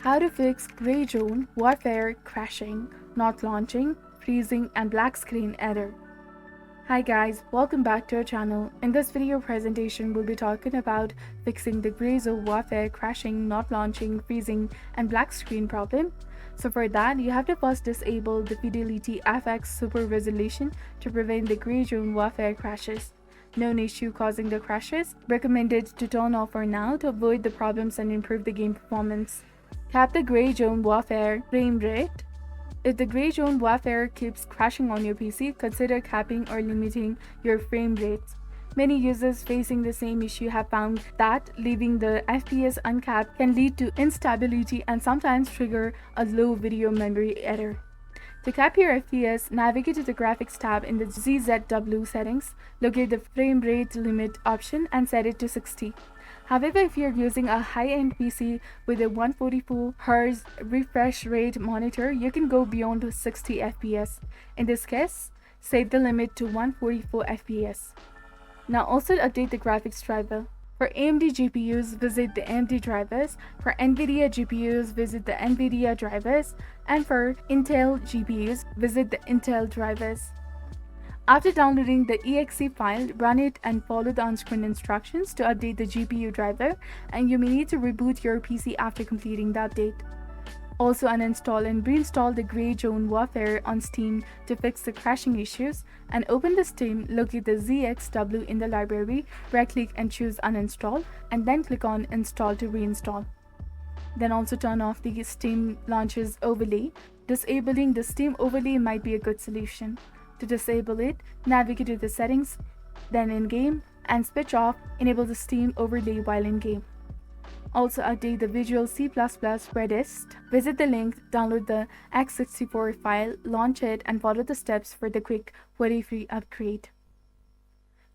How to fix Gray Zone Warfare crashing, not launching, freezing, and black screen error. Hi guys, welcome back to our channel. In this video presentation, we'll be talking about fixing the Gray Zone Warfare crashing, not launching, freezing, and black screen problem. So for that, you have to first disable the Fidelity FX Super Resolution to prevent the Gray Zone Warfare crashes. Known issue causing the crashes, recommended to turn off for now to avoid the problems and improve the game performance. Cap the Gray Zone Warfare frame rate. If the Gray Zone Warfare keeps crashing on your PC, consider capping or limiting your frame rates. Many users facing the same issue have found that leaving the FPS uncapped can lead to instability and sometimes trigger a low video memory error. To cap your FPS, navigate to the Graphics tab in the ZZW settings, locate the frame rate limit option and set it to 60. However, if you're using a high-end PC with a 144Hz refresh rate monitor, you can go beyond 60 FPS. In this case, set the limit to 144 FPS. Now also update the graphics driver. For AMD GPUs, visit the AMD drivers. For NVIDIA GPUs, visit the NVIDIA drivers. And for Intel GPUs, visit the Intel drivers. After downloading the exe file, run it and follow the on-screen instructions to update the GPU driver, and you may need to reboot your PC after completing the update. Also uninstall and reinstall the Gray Zone Warfare on Steam to fix the crashing issues, and open the Steam, locate the ZXW in the library, right-click and choose uninstall, and then click on install to reinstall. Then also turn off the Steam Launchers overlay. Disabling the Steam overlay might be a good solution. To disable it, navigate to the settings, then in-game, and switch off, enable the Steam overlay while in-game. Also update the Visual C++ Redist. Visit the link, download the x64 file, launch it, and follow the steps for the quick worry-free upgrade.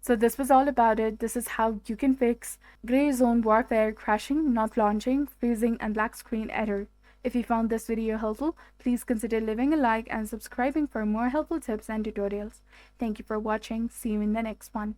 So this was all about it. This is how you can fix Gray Zone Warfare crashing, not launching, freezing, and black screen error. If you found this video helpful, please consider leaving a like and subscribing for more helpful tips and tutorials. Thank you for watching. See you in the next one.